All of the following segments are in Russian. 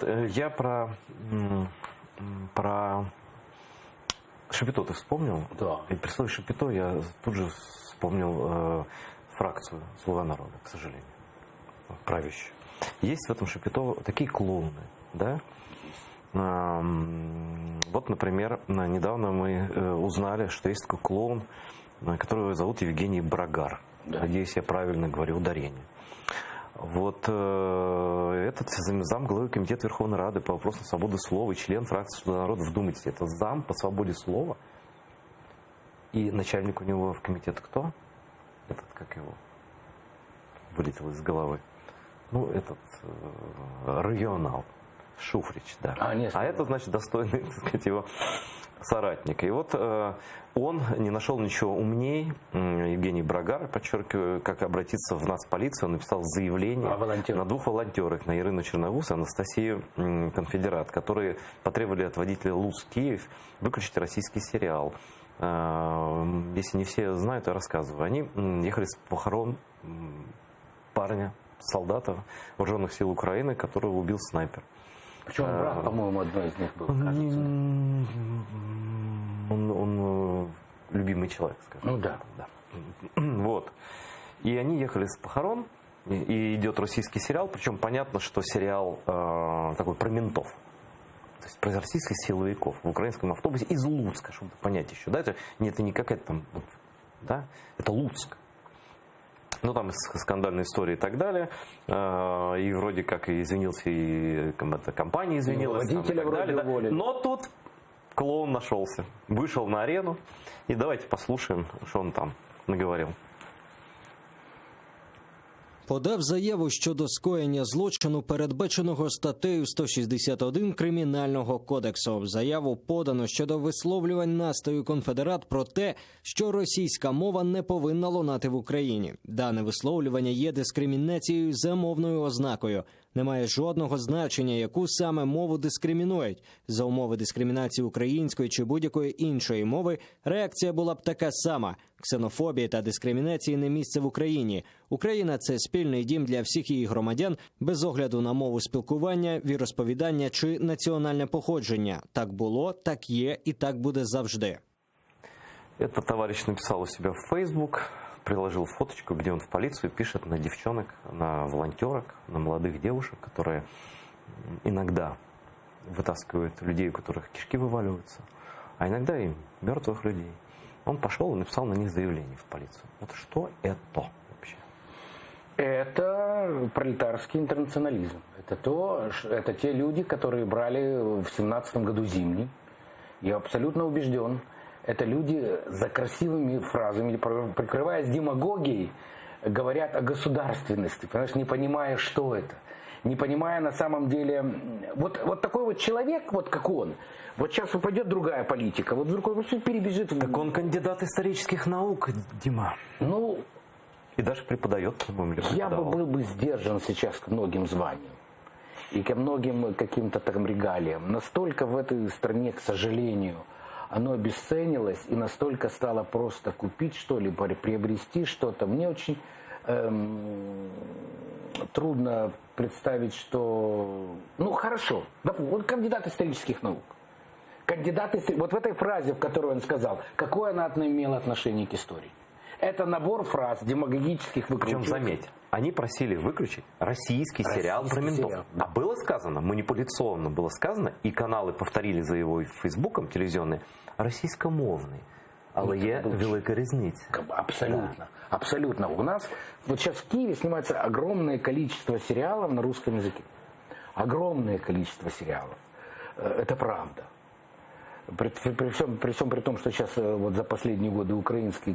вот я про Шапито ты вспомнил? Да. И при слове Шапито я тут же вспомнил фракцию «Слуга народа», к сожалению, правящую. Есть в этом Шапито такие клоуны, да? Вот, например, недавно мы узнали, что есть такой клоун, которого зовут Евгений Брагар. Да. Надеюсь, я правильно говорю ударение. Вот этот замглавы комитета Верховной Рады по вопросам свободы слова и член фракции «Слуга народа», вдумайтесь, это зам по свободе слова. И начальник у него в комитете кто? Этот, как его, вылетел из головы. Ну, этот регионал. Шуфрич, да. А это, значит, достойный, так сказать, его соратник. И вот он не нашел ничего умней, Евгений Брагар, подчеркиваю, как обратиться в нацполицию. Он написал заявление на двух волонтерах, на Ирину Черновус и Анастасию Конфедерат, которые потребовали от водителя Луз-Киев выключить российский сериал. Если не все знают, я рассказываю. Они ехали с похорон парня, солдата вооруженных сил Украины, которого убил снайпер. Причем брат, по-моему, одной из них был, кажется. Он любимый человек, скажем. Ну да. Вот. И они ехали с похорон, и идет российский сериал, причем понятно, что сериал такой про ментов. То есть про российских силовиков в украинском автобусе из Луцка, чтобы понять еще. Да? Это не какая-то там, да? Это Луцк. Ну, там скандальные истории и так далее. И вроде как и извинился, и компания извинилась. Водителя вроде уволили. Да. Но тут клоун нашелся. Вышел на арену. И давайте послушаем, що он там наговорил. Подав заяву щодо скоєння злочину, передбаченого статтею 161 Кримінального кодексу. Заяву подано щодо висловлювань настою конфедерат про те, що російська мова не повинна лунати в Україні. Дане висловлювання є дискримінацією за мовною ознакою. Немає жодного значення, яку саме мову дискримінують. За умови дискримінації української чи будь-якої іншої мови реакція була б така сама. Ксенофобії та дискримінації не місце в Україні. Україна – це спільний дім для всіх її громадян, без огляду на мову спілкування, віросповідання чи національне походження. Так було, так є і так буде завжди. Этот товарищ написал у себя в Facebook, приложил фоточку, где он в полицию пишет на девчонок, на волонтерок, на молодых девушек, которые иногда вытаскивают людей, у которых кишки вываливаются, а иногда и мертвых людей. Он пошел и написал на них заявление в полицию. Вот что это вообще? Это пролетарский интернационализм. Это те люди, которые брали в 17-м году Зимний. Я абсолютно убежден. Это люди за красивыми фразами, прикрываясь демагогией, говорят о государственности, понимаешь, не понимая, что это. Не понимая на самом деле, вот такой вот человек, вот как он, вот сейчас упадет другая политика, вот вдруг он перебежит. Так он кандидат исторических наук, Дима. Ну, и даже преподает, по-моему, или я бы был бы сдержан сейчас к многим званиям и ко многим каким-то там регалиям. Настолько в этой стране, к сожалению, оно обесценилось и настолько стало просто купить что-либо, приобрести что-то. Мне очень трудно представить, что... Ну, хорошо. Вот кандидат исторических наук. Вот в этой фразе, в которой он сказал, какое она имела отношение к истории. Это набор фраз демагогических выкручиваний. Причем, заметь, они просили выключить российский сериал про ментов. Да. А было сказано, манипуляционно было сказано, и каналы повторили за его фейсбуком телевизионные, российскомовный. Але є велика різниця. Абсолютно. Да. Абсолютно. У нас вот сейчас в Киеве снимается огромное количество сериалов на русском языке. Огромное количество сериалов. Это правда. При всем при том, что сейчас вот за последние годы украинское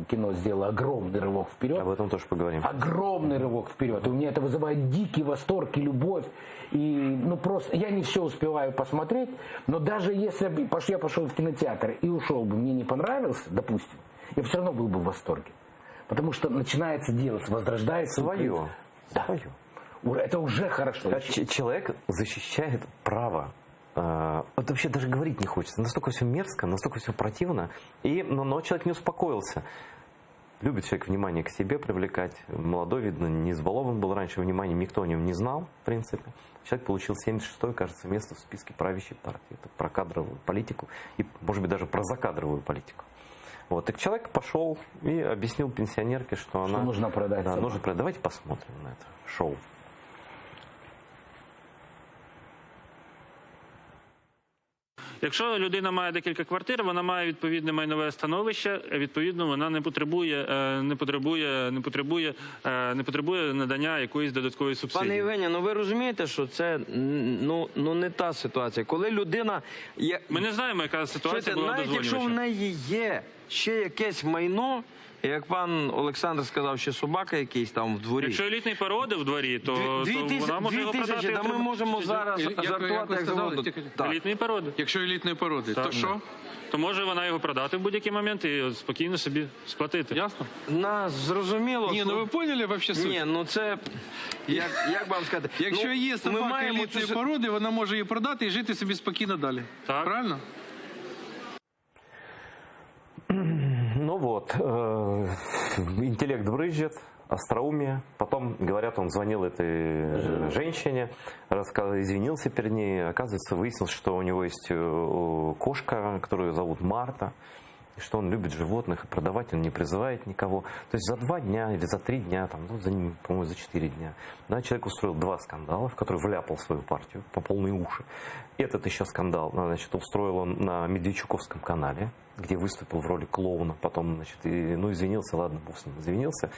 кино сделало огромный рывок вперед. Об этом тоже поговорим. Огромный рывок вперед. И у меня это вызывает дикий восторг и любовь. И ну просто я не все успеваю посмотреть, но даже если я пошел в кинотеатр и ушел бы, мне не понравился, допустим, я все равно был бы в восторге. Потому что начинается делать, возрождается свое. Да. Свое. Это уже хорошо. Человек защищает право. Вот вообще даже говорить не хочется. Настолько все мерзко, настолько все противно. Но человек не успокоился. Любит человек внимание к себе привлекать. Молодой, видно, не избалован был раньше вниманием, никто о нем не знал, в принципе. Человек получил 76-е, кажется, место в списке правящей партии. Это про кадровую политику и, может быть, даже про закадровую политику. Вот. И человек пошел и объяснил пенсионерке, что она... нужно продать. Да, нужно продать. Давайте посмотрим на это шоу. Якщо людина має декілька квартир, вона має відповідне майнове становище, відповідно, вона не потребує надання якоїсь додаткової субсидії. Пане Євгенію, ну ви розумієте, що це не та ситуація. Коли людина... Ми не знаємо, яка ситуація була навіть якщо в дозволювача. неї є ще якесь майно, як пан Олександр сказав, ще собака якийсь там в дворі. Якщо елітні породи в дворі, то вона може його продати. 2000, ми можемо зараз жартувати, як завгодно. Елітні породи. Якщо елітної породи, то що? То може вона його продати в будь-який момент і спокійно собі сплатити. Ясно? Нас зрозуміло. Ні, ну ви поняли вообще суть? Ні, ну це, як вам сказати? Якщо є ми собака маємо елітної цю... породи, вона може її продати і жити собі спокійно далі. Так. Правильно? Ну вот, интеллект брызжет, остроумие. Потом, говорят, он звонил этой женщине, извинился перед ней. Оказывается, выяснилось, что у него есть кошка, которую зовут Марта, и что он любит животных, и продавать он не призывает никого. То есть за 2 дня или за 3 дня, там, ну, по-моему, за 4 дня, да, человек устроил 2 скандала, в которые вляпал свою партию по полные уши. Этот еще скандал, значит, устроил он на Медведчуковском канале, где выступил в роли клоуна, потом, значит, извинился, ладно, бог с ним, извинился.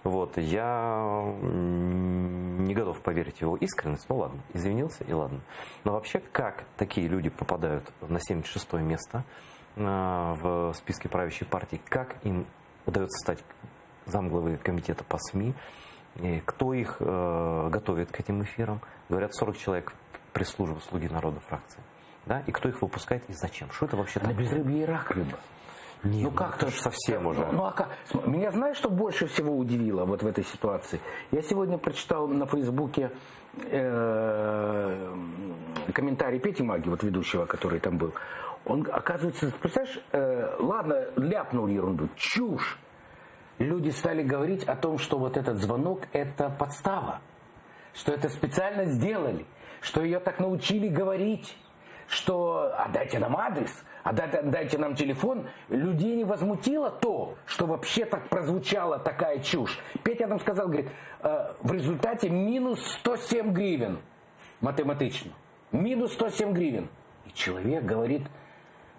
Вот, я не готов поверить в его искренность, ну ладно, извинился и ладно. Но вообще, как такие люди попадают на 76-е место в списке правящей партии, как им удается стать замглавы комитета по СМИ, и кто их готовит к этим эфирам? Говорят, 40 человек пресс-службы «Слуги народа» фракции. Да? И кто их выпускает и зачем? Что это вообще На такое? безрыбье и рак рыба. Нет, Ну как-то это ж совсем уже. Меня знаешь, что больше всего удивило вот в этой ситуации? Я сегодня прочитал на Фейсбуке комментарий Пети Маги, вот ведущего, который там был. Он, оказывается, представляешь, ладно, ляпнул ерунду, чушь. Люди стали говорить о том, что вот этот звонок – это подстава, что это специально сделали, что ее так научили говорить, что «отдайте нам адрес», «отдайте нам телефон». Людей не возмутило то, что вообще так прозвучала такая чушь. Петя нам сказал, говорит, в результате минус 107 гривен математично. Минус 107 гривен. И человек говорит,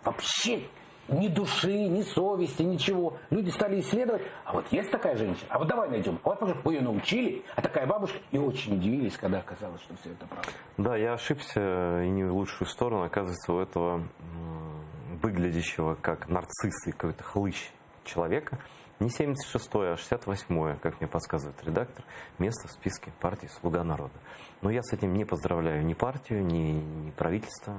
вообще ни души, ни совести, ничего. Люди стали исследовать, а вот есть такая женщина, а вот давай найдем. А вот мы ее научили, а такая бабушка. И очень удивились, когда оказалось, что все это правда. Да, я ошибся, и не в лучшую сторону. Оказывается, у этого выглядящего как нарцисс и какой-то хлыщ человека не 76-е, а 68-е, как мне подсказывает редактор, место в списке партии «Слуга народа». Но я с этим не поздравляю ни партию, ни правительство.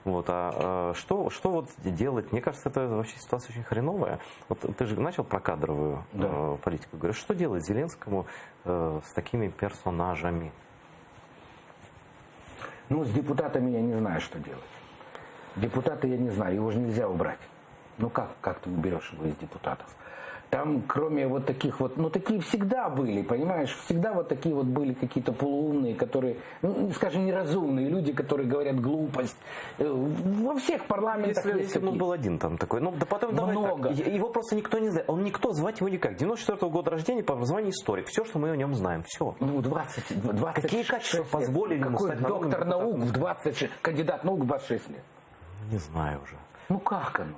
Вот. А что вот делать? Мне кажется, это вообще ситуация очень хреновая. Вот ты же начал про кадровую политику. Говоришь, что делать Зеленскому с такими персонажами? Ну, с депутатами я не знаю, что делать. Депутаты я не знаю, его же нельзя убрать. Ну как ты уберешь его из депутатов? Там, кроме вот таких вот, ну такие всегда были, понимаешь, всегда вот такие вот были какие-то полуумные, которые, ну, скажем, неразумные люди, которые говорят глупость. Во всех парламентах есть Если был один там такой, ну да потом много. Давай так, его просто никто не знает, звать его никак. 94-го года рождения, по образованию историк, все, что мы о нем знаем, все. Ну, 20 Какие качества позволили ему какой стать доктор народным наук депутатом? в 26, кандидат наук в 26 лет? Не знаю уже. Ну как оно?